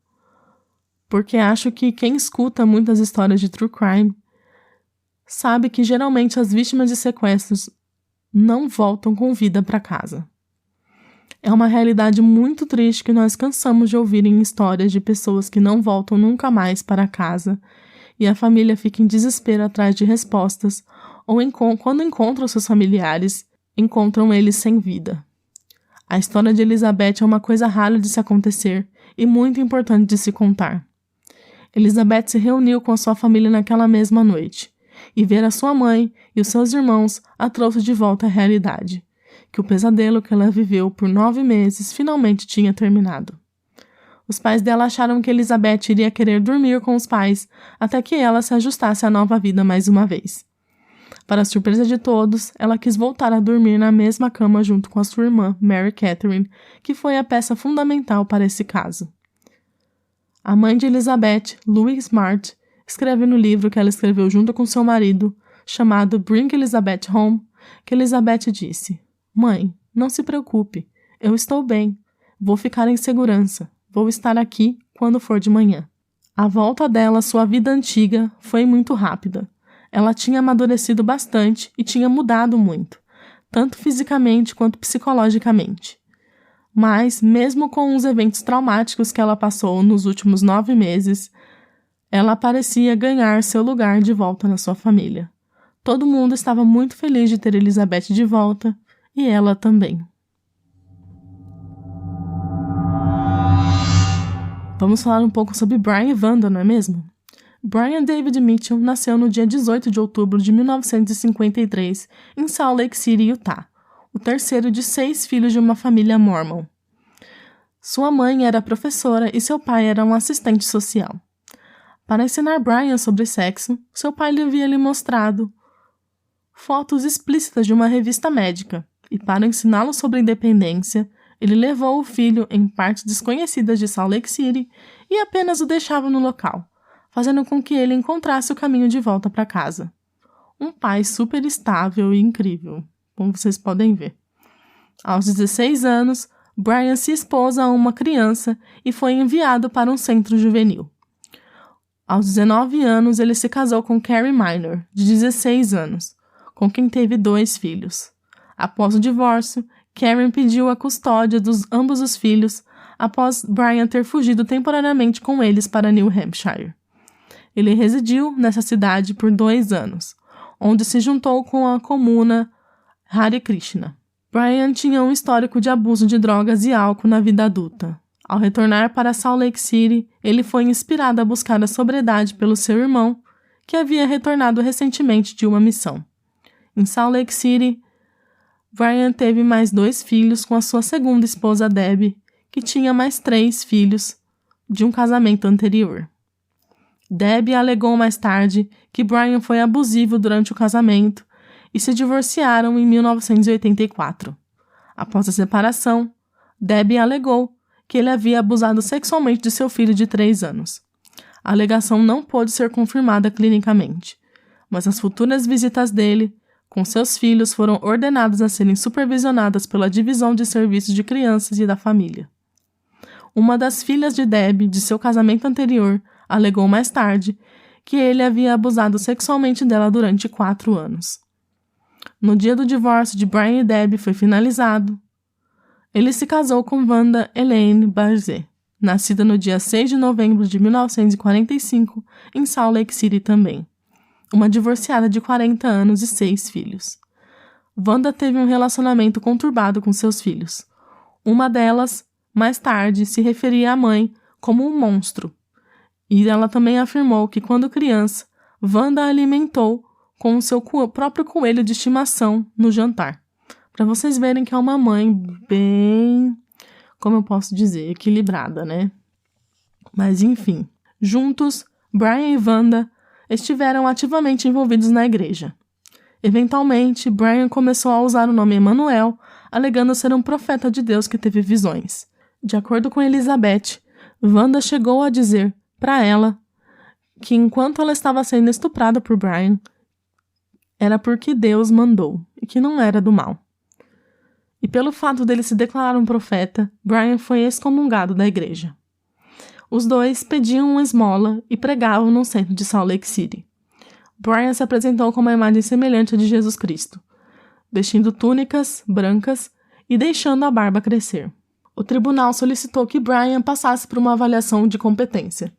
porque acho que quem escuta muitas histórias de true crime sabe que geralmente as vítimas de sequestros não voltam com vida para casa. É uma realidade muito triste que nós cansamos de ouvir em histórias de pessoas que não voltam nunca mais para casa e a família fica em desespero atrás de respostas ou quando encontram seus familiares, encontram eles sem vida. A história de Elizabeth é uma coisa rara de se acontecer e muito importante de se contar. Elizabeth se reuniu com a sua família naquela mesma noite, e ver a sua mãe e os seus irmãos a trouxe de volta à realidade, que o pesadelo que ela viveu por 9 meses finalmente tinha terminado. Os pais dela acharam que Elizabeth iria querer dormir com os pais até que ela se ajustasse à nova vida mais uma vez. Para a surpresa de todos, ela quis voltar a dormir na mesma cama junto com a sua irmã, Mary Catherine, que foi a peça fundamental para esse caso. A mãe de Elizabeth, Louise Smart, escreve no livro que ela escreveu junto com seu marido, chamado Bring Elizabeth Home, que Elizabeth disse: "Mãe, não se preocupe, eu estou bem, vou ficar em segurança, vou estar aqui quando for de manhã." A volta dela à sua vida antiga foi muito rápida. Ela tinha amadurecido bastante e tinha mudado muito, tanto fisicamente quanto psicologicamente. Mas, mesmo com os eventos traumáticos que ela passou nos últimos 9 meses, ela parecia ganhar seu lugar de volta na sua família. Todo mundo estava muito feliz de ter Elizabeth de volta, e ela também. Vamos falar um pouco sobre Brian e Wanda, não é mesmo? Brian David Mitchell nasceu no dia 18 de outubro de 1953 em Salt Lake City, Utah, o terceiro de 6 filhos de uma família mormon. Sua mãe era professora e seu pai era um assistente social. Para ensinar Brian sobre sexo, seu pai lhe havia mostrado fotos explícitas de uma revista médica, e para ensiná-lo sobre independência, ele levou o filho em partes desconhecidas de Salt Lake City e apenas o deixava no local, fazendo com que ele encontrasse o caminho de volta para casa. Um pai super estável e incrível, como vocês podem ver. Aos 16 anos, Brian se expôs a uma criança e foi enviado para um centro juvenil. Aos 19 anos, ele se casou com Carrie Minor, de 16 anos, com quem teve 2 filhos. Após o divórcio, Karen pediu a custódia dos ambos os filhos após Brian ter fugido temporariamente com eles para New Hampshire. Ele residiu nessa cidade por 2 anos, onde se juntou com a comuna Hare Krishna. Brian tinha um histórico de abuso de drogas e álcool na vida adulta. Ao retornar para Salt Lake City, ele foi inspirado a buscar a sobriedade pelo seu irmão, que havia retornado recentemente de uma missão. Em Salt Lake City, Brian teve mais 2 filhos com a sua segunda esposa Debbie, que tinha mais 3 filhos de um casamento anterior. Debbie alegou mais tarde que Brian foi abusivo durante o casamento e se divorciaram em 1984. Após a separação, Debbie alegou que ele havia abusado sexualmente de seu filho de 3 anos. A alegação não pôde ser confirmada clinicamente, mas as futuras visitas dele com seus filhos foram ordenadas a serem supervisionadas pela Divisão de Serviços de Crianças e da Família. Uma das filhas de Debbie, de seu casamento anterior, alegou mais tarde que ele havia abusado sexualmente dela durante 4 anos. No dia do divórcio de Brian e Debbie foi finalizado, ele se casou com Wanda Elaine Barzé, nascida no dia 6 de novembro de 1945, em Salt Lake City também. Uma divorciada de 40 anos e 6 filhos. Wanda teve um relacionamento conturbado com seus filhos. Uma delas, mais tarde, se referia à mãe como um monstro. E ela também afirmou que, quando criança, Wanda a alimentou com o seu próprio coelho de estimação no jantar. Para vocês verem que é uma mãe bem, como eu posso dizer, equilibrada, né? Mas enfim, juntos, Brian e Wanda estiveram ativamente envolvidos na igreja. Eventualmente, Brian começou a usar o nome Emanuel, alegando ser um profeta de Deus que teve visões. De acordo com Elizabeth, Wanda chegou a dizer para ela que enquanto ela estava sendo estuprada por Brian, era porque Deus mandou e que não era do mal. E pelo fato dele se declarar um profeta, Brian foi excomungado da igreja. Os dois pediam uma esmola e pregavam no centro de Salt Lake City. Brian se apresentou como uma imagem semelhante à de Jesus Cristo, vestindo túnicas brancas e deixando a barba crescer. O tribunal solicitou que Brian passasse por uma avaliação de competência,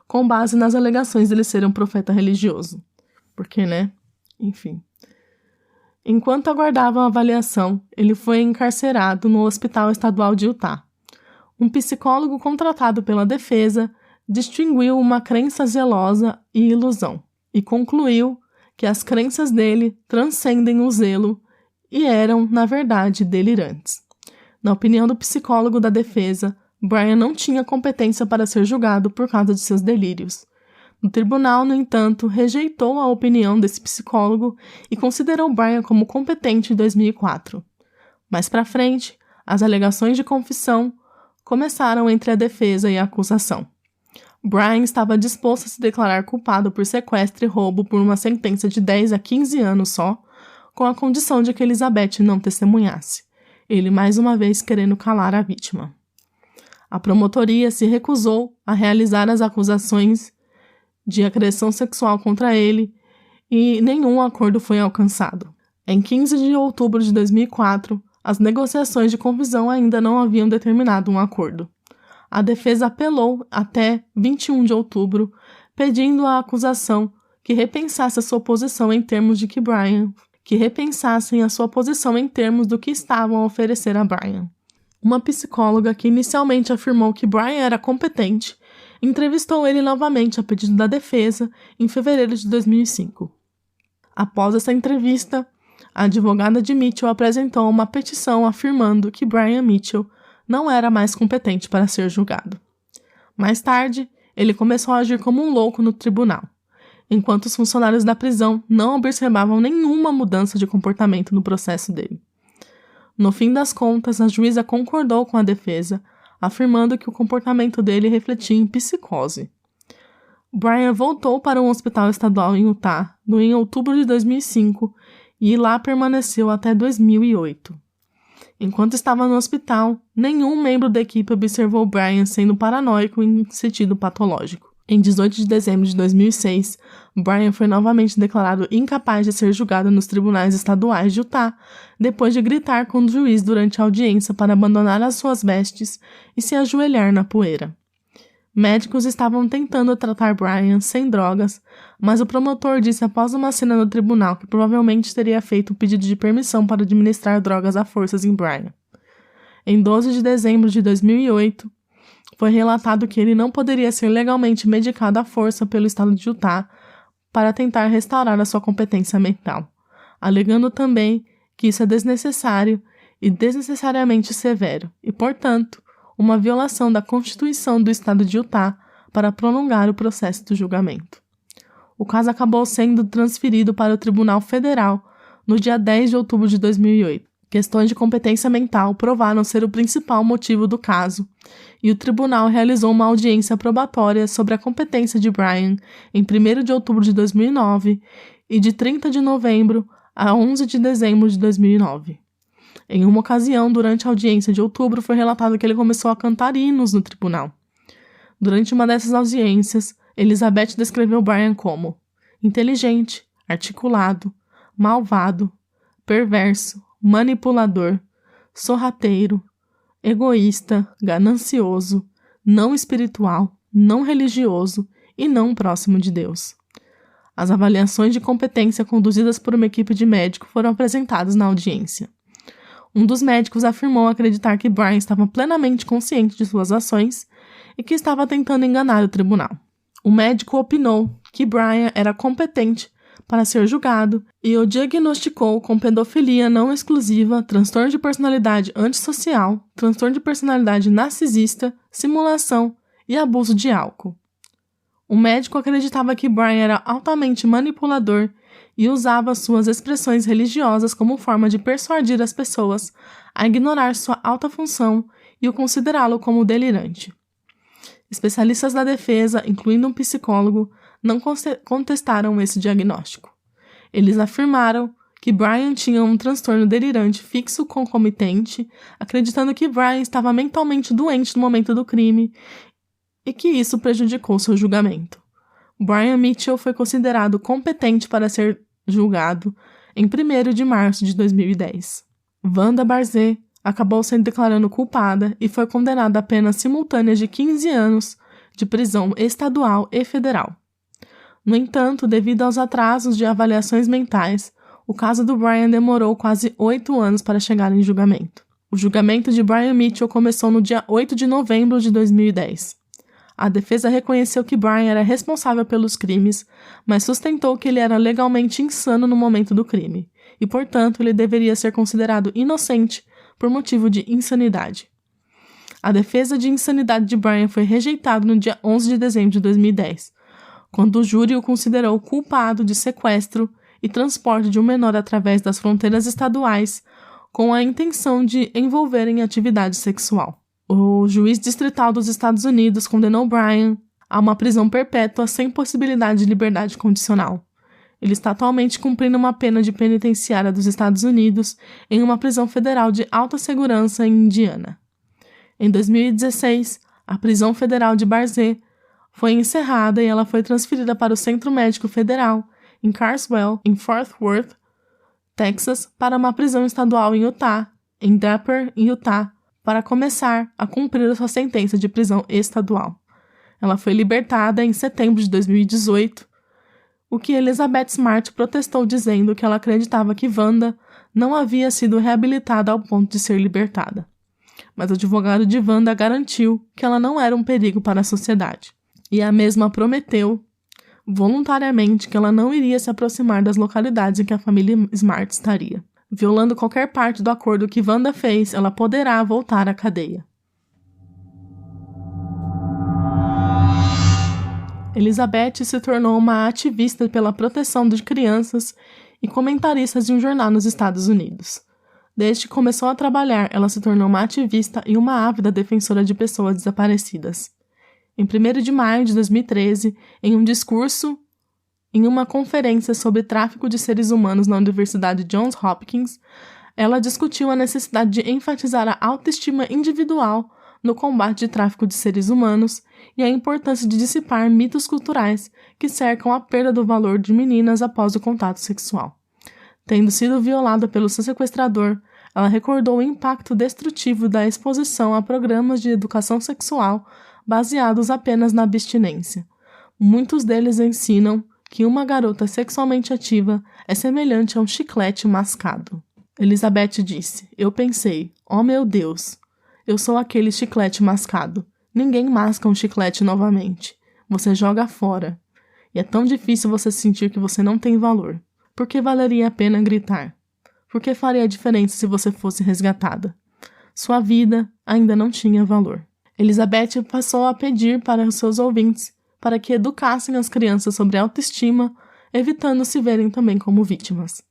com base nas alegações dele ser um profeta religioso. Porque, né? Enfim. Enquanto aguardava a avaliação, ele foi encarcerado no Hospital Estadual de Utah. Um psicólogo contratado pela defesa distinguiu uma crença zelosa e ilusão, e concluiu que as crenças dele transcendem o zelo e eram, na verdade, delirantes. Na opinião do psicólogo da defesa, Brian não tinha competência para ser julgado por causa de seus delírios. O tribunal, no entanto, rejeitou a opinião desse psicólogo e considerou Brian como competente em 2004. Mais para frente, as alegações de confissão começaram entre a defesa e a acusação. Brian estava disposto a se declarar culpado por sequestro e roubo por uma sentença de 10 a 15 anos só, com a condição de que Elizabeth não testemunhasse, ele mais uma vez querendo calar a vítima. A promotoria se recusou a realizar as acusações de agressão sexual contra ele e nenhum acordo foi alcançado. Em 15 de outubro de 2004, as negociações de confissão ainda não haviam determinado um acordo. A defesa apelou até 21 de outubro, pedindo à acusação que repensasse a sua posição em termos de que repensassem a sua posição em termos do que estavam a oferecer a Brian. Uma psicóloga que inicialmente afirmou que Brian era competente, entrevistou ele novamente a pedido da defesa em fevereiro de 2005. Após essa entrevista, a advogada de Mitchell apresentou uma petição afirmando que Brian Mitchell não era mais competente para ser julgado. Mais tarde, ele começou a agir como um louco no tribunal, enquanto os funcionários da prisão não observavam nenhuma mudança de comportamento no processo dele. No fim das contas, a juíza concordou com a defesa, afirmando que o comportamento dele refletia em psicose. Brian voltou para um hospital estadual em Utah em outubro de 2005 e lá permaneceu até 2008. Enquanto estava no hospital, nenhum membro da equipe observou Brian sendo paranoico em sentido patológico. Em 18 de dezembro de 2006, Brian foi novamente declarado incapaz de ser julgado nos tribunais estaduais de Utah, depois de gritar com o juiz durante a audiência para abandonar as suas vestes e se ajoelhar na poeira. Médicos estavam tentando tratar Brian sem drogas, mas o promotor disse após uma cena no tribunal que provavelmente teria feito um pedido de permissão para administrar drogas à forças em Brian. Em 12 de dezembro de 2008, foi relatado que ele não poderia ser legalmente medicado à força pelo estado de Utah para tentar restaurar a sua competência mental, alegando também que isso é desnecessário e desnecessariamente severo e, portanto, uma violação da Constituição do estado de Utah para prolongar o processo do julgamento. O caso acabou sendo transferido para o Tribunal Federal no dia 10 de outubro de 2008. Questões de competência mental provaram ser o principal motivo do caso, e o tribunal realizou uma audiência probatória sobre a competência de Brian em 1º de outubro de 2009 e de 30 de novembro a 11 de dezembro de 2009. Em uma ocasião, durante a audiência de outubro, foi relatado que ele começou a cantar hinos no tribunal. Durante uma dessas audiências, Elizabeth descreveu Brian como inteligente, articulado, malvado, perverso, manipulador, sorrateiro, egoísta, ganancioso, não espiritual, não religioso e não próximo de Deus. As avaliações de competência conduzidas por uma equipe de médicos foram apresentadas na audiência. Um dos médicos afirmou acreditar que Brian estava plenamente consciente de suas ações e que estava tentando enganar o tribunal. O médico opinou que Brian era competente para ser julgado e o diagnosticou com pedofilia não exclusiva, transtorno de personalidade antissocial, transtorno de personalidade narcisista, simulação e abuso de álcool. O médico acreditava que Brian era altamente manipulador e usava suas expressões religiosas como forma de persuadir as pessoas a ignorar sua alta função e o considerá-lo como delirante. Especialistas da defesa, incluindo um psicólogo, não contestaram esse diagnóstico. Eles afirmaram que Brian tinha um transtorno delirante fixo concomitante, acreditando que Brian estava mentalmente doente no momento do crime e que isso prejudicou seu julgamento. Brian Mitchell foi considerado competente para ser julgado em 1º de março de 2010. Wanda Barzé acabou sendo declarada culpada e foi condenada a penas simultâneas de 15 anos de prisão estadual e federal. No entanto, devido aos atrasos de avaliações mentais, o caso do Brian demorou quase 8 anos para chegar em julgamento. O julgamento de Brian Mitchell começou no dia 8 de novembro de 2010. A defesa reconheceu que Brian era responsável pelos crimes, mas sustentou que ele era legalmente insano no momento do crime, e, portanto, ele deveria ser considerado inocente por motivo de insanidade. A defesa de insanidade de Brian foi rejeitada no dia 11 de dezembro de 2010, quando o júri o considerou culpado de sequestro e transporte de um menor através das fronteiras estaduais com a intenção de envolver em atividade sexual. O juiz distrital dos Estados Unidos condenou Brian a uma prisão perpétua sem possibilidade de liberdade condicional. Ele está atualmente cumprindo uma pena de penitenciária dos Estados Unidos em uma prisão federal de alta segurança em Indiana. Em 2016, a prisão federal de Barzé foi encerrada e ela foi transferida para o Centro Médico Federal em Carswell, em Fort Worth, Texas, para uma prisão estadual em Utah, em Draper, em Utah, para começar a cumprir a sua sentença de prisão estadual. Ela foi libertada em setembro de 2018, o que Elizabeth Smart protestou dizendo que ela acreditava que Wanda não havia sido reabilitada ao ponto de ser libertada. Mas o advogado de Wanda garantiu que ela não era um perigo para a sociedade. E a mesma prometeu, voluntariamente, que ela não iria se aproximar das localidades em que a família Smart estaria. Violando qualquer parte do acordo que Wanda fez, ela poderá voltar à cadeia. Elizabeth se tornou uma ativista pela proteção de crianças e comentaristas de um jornal nos Estados Unidos. Desde que começou a trabalhar, ela se tornou uma ativista e uma ávida defensora de pessoas desaparecidas. Em 1º de maio de 2013, em um discurso em uma conferência sobre tráfico de seres humanos na Universidade Johns Hopkins, ela discutiu a necessidade de enfatizar a autoestima individual no combate de tráfico de seres humanos e a importância de dissipar mitos culturais que cercam a perda do valor de meninas após o contato sexual. Tendo sido violada pelo seu sequestrador, ela recordou o impacto destrutivo da exposição a programas de educação sexual baseados apenas na abstinência. Muitos deles ensinam que uma garota sexualmente ativa é semelhante a um chiclete mascado. Elizabeth disse: "Eu pensei, oh meu Deus, eu sou aquele chiclete mascado. Ninguém masca um chiclete novamente. Você joga fora. E é tão difícil você sentir que você não tem valor. Por que valeria a pena gritar? Por que faria diferença se você fosse resgatada? Sua vida ainda não tinha valor." Elizabeth passou a pedir para os seus ouvintes para que educassem as crianças sobre autoestima, evitando se verem também como vítimas.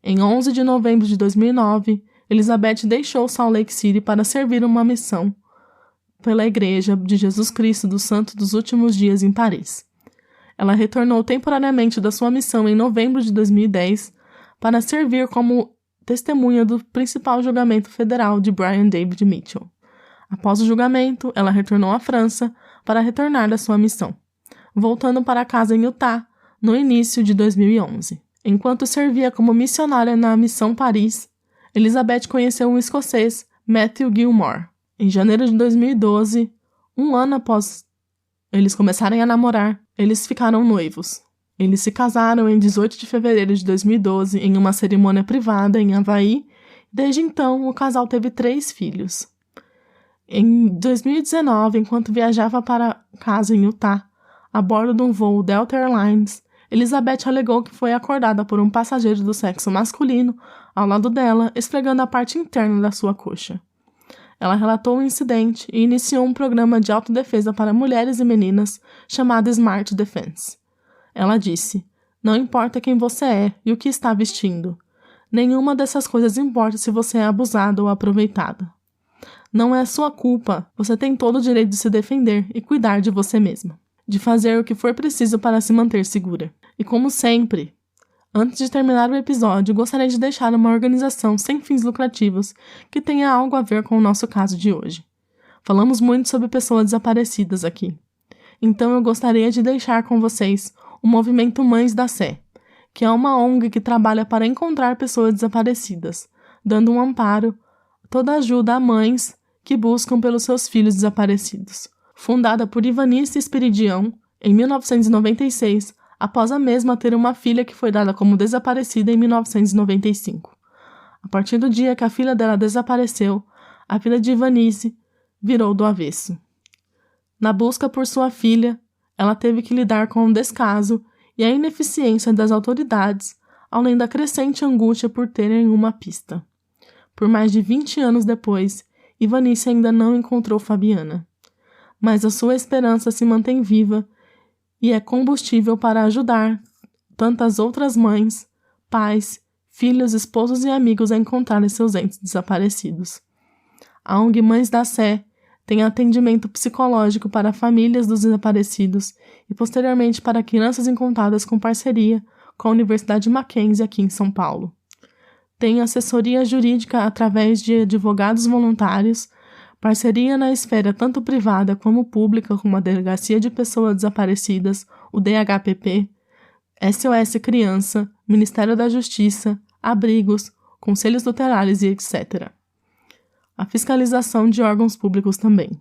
Em 11 de novembro de 2009, Elizabeth deixou Salt Lake City para servir uma missão pela Igreja de Jesus Cristo dos Santos dos Últimos Dias em Paris. Ela retornou temporariamente da sua missão em novembro de 2010 para servir como testemunha do principal julgamento federal de Brian David Mitchell. Após o julgamento, ela retornou à França para retornar da sua missão, voltando para casa em Utah no início de 2011. Enquanto servia como missionária na Missão Paris, Elizabeth conheceu um escocês, Matthew Gilmore. Em janeiro de 2012, um ano após eles começarem a namorar, eles ficaram noivos. Eles se casaram em 18 de fevereiro de 2012 em uma cerimônia privada em Havaí. Desde então, o casal teve 3 filhos. Em 2019, enquanto viajava para casa em Utah, a bordo de um voo Delta Airlines, Elizabeth alegou que foi acordada por um passageiro do sexo masculino ao lado dela, esfregando a parte interna da sua coxa. Ela relatou o incidente e iniciou um programa de autodefesa para mulheres e meninas chamado Smart Defense. Ela disse: "Não importa quem você é e o que está vestindo. Nenhuma dessas coisas importa se você é abusada ou aproveitada. Não é sua culpa, você tem todo o direito de se defender e cuidar de você mesma, de fazer o que for preciso para se manter segura." E como sempre, antes de terminar o episódio, gostaria de deixar uma organização sem fins lucrativos que tenha algo a ver com o nosso caso de hoje. Falamos muito sobre pessoas desaparecidas aqui. Então eu gostaria de deixar com vocês o movimento Mães da Sé, que é uma ONG que trabalha para encontrar pessoas desaparecidas, dando um amparo, toda ajuda a mães que buscam pelos seus filhos desaparecidos. Fundada por Ivanice Esperidião, em 1996, após a mesma ter uma filha que foi dada como desaparecida em 1995. A partir do dia que a filha dela desapareceu, a vida de Ivanice virou do avesso. Na busca por sua filha, ela teve que lidar com o descaso e a ineficiência das autoridades, além da crescente angústia por terem uma pista. Por mais de 20 anos depois, Ivanice ainda não encontrou Fabiana. Mas a sua esperança se mantém viva e é combustível para ajudar tantas outras mães, pais, filhos, esposos e amigos a encontrarem seus entes desaparecidos. A ONG Mães da Sé tem atendimento psicológico para famílias dos desaparecidos e posteriormente para crianças encontradas com parceria com a Universidade Mackenzie aqui em São Paulo. Tem assessoria jurídica através de advogados voluntários, parceria na esfera tanto privada como pública com a Delegacia de Pessoas Desaparecidas, o DHPP, SOS Criança, Ministério da Justiça, abrigos, conselhos tutelares e etc. A fiscalização de órgãos públicos também.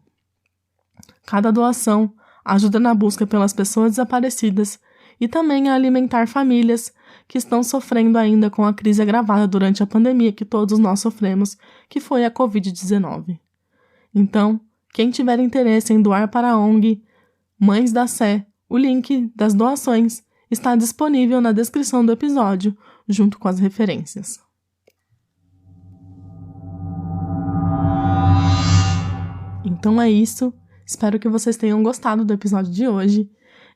Cada doação ajuda na busca pelas pessoas desaparecidas e também a alimentar famílias que estão sofrendo ainda com a crise agravada durante a pandemia que todos nós sofremos, que foi a Covid-19. Então, quem tiver interesse em doar para a ONG Mães da Sé, o link das doações está disponível na descrição do episódio, junto com as referências. Então é isso, espero que vocês tenham gostado do episódio de hoje.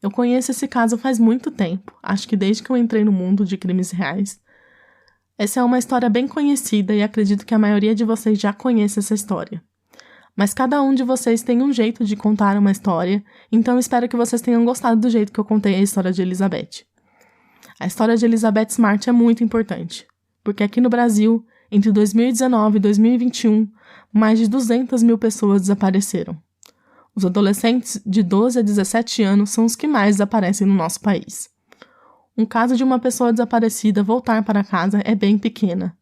Eu conheço esse caso faz muito tempo, acho que desde que eu entrei no mundo de crimes reais. Essa é uma história bem conhecida e acredito que a maioria de vocês já conhece essa história. Mas cada um de vocês tem um jeito de contar uma história, então espero que vocês tenham gostado do jeito que eu contei a história de Elizabeth. A história de Elizabeth Smart é muito importante, porque aqui no Brasil, entre 2019 e 2021, mais de 200 mil pessoas desapareceram. Os adolescentes de 12 a 17 anos são os que mais desaparecem no nosso país. Um caso de uma pessoa desaparecida voltar para casa é bem pequena.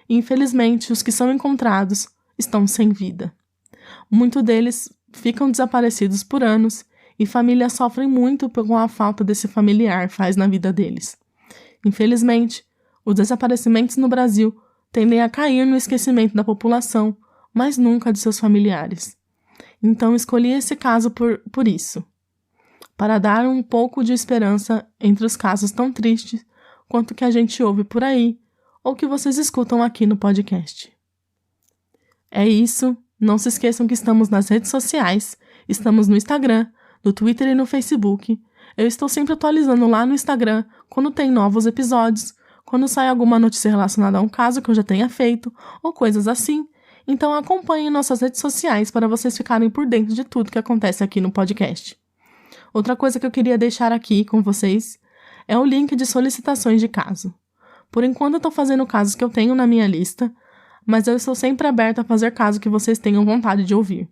E, infelizmente, os que são encontrados estão sem vida. Muitos deles ficam desaparecidos por anos e famílias sofrem muito com a falta desse familiar faz na vida deles. Infelizmente, os desaparecimentos no Brasil tendem a cair no esquecimento da população, mas nunca de seus familiares. Então escolhi esse caso por isso, para dar um pouco de esperança entre os casos tão tristes quanto que a gente ouve por aí ou que vocês escutam aqui no podcast. É isso, não se esqueçam que estamos nas redes sociais, estamos no Instagram, no Twitter e no Facebook. Eu estou sempre atualizando lá no Instagram quando tem novos episódios, quando sai alguma notícia relacionada a um caso que eu já tenha feito ou coisas assim. Então acompanhem nossas redes sociais para vocês ficarem por dentro de tudo que acontece aqui no podcast. Outra coisa que eu queria deixar aqui com vocês é o link de solicitações de caso. Por enquanto eu estou fazendo casos que eu tenho na minha lista, mas eu estou sempre aberta a fazer caso que vocês tenham vontade de ouvir.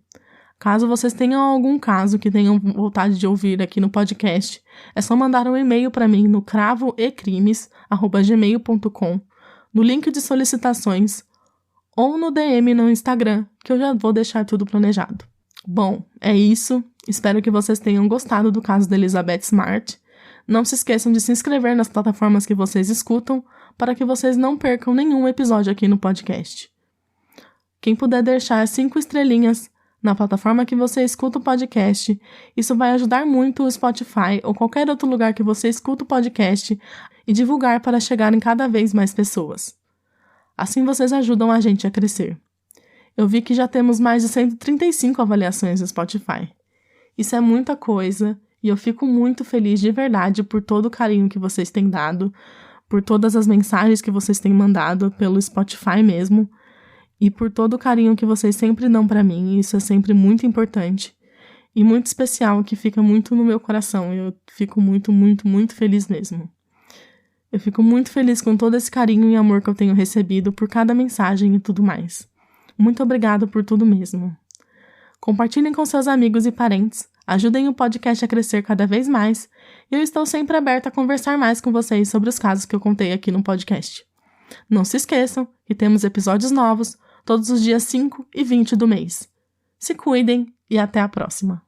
Caso vocês tenham algum caso que tenham vontade de ouvir aqui no podcast, é só mandar um e-mail para mim no cravoecrimes@gmail.com, no link de solicitações, ou no DM no Instagram, que eu já vou deixar tudo planejado. Bom, é isso. Espero que vocês tenham gostado do caso da Elizabeth Smart. Não se esqueçam de se inscrever nas plataformas que vocês escutam, para que vocês não percam nenhum episódio aqui no podcast. Quem puder deixar 5 estrelinhas na plataforma que você escuta o podcast, isso vai ajudar muito o Spotify ou qualquer outro lugar que você escuta o podcast e divulgar para chegar em cada vez mais pessoas. Assim vocês ajudam a gente a crescer. Eu vi que já temos mais de 135 avaliações no Spotify. Isso é muita coisa e eu fico muito feliz de verdade por todo o carinho que vocês têm dado, por todas as mensagens que vocês têm mandado pelo Spotify mesmo e por todo o carinho que vocês sempre dão pra mim. Isso é sempre muito importante e muito especial, que fica muito no meu coração. Eu fico muito, muito, muito feliz mesmo. Eu fico muito feliz com todo esse carinho e amor que eu tenho recebido por cada mensagem e tudo mais. Muito obrigado por tudo mesmo. Compartilhem com seus amigos e parentes, ajudem o podcast a crescer cada vez mais e eu estou sempre aberta a conversar mais com vocês sobre os casos que eu contei aqui no podcast. Não se esqueçam que temos episódios novos todos os dias 5 e 20 do mês. Se cuidem e até a próxima.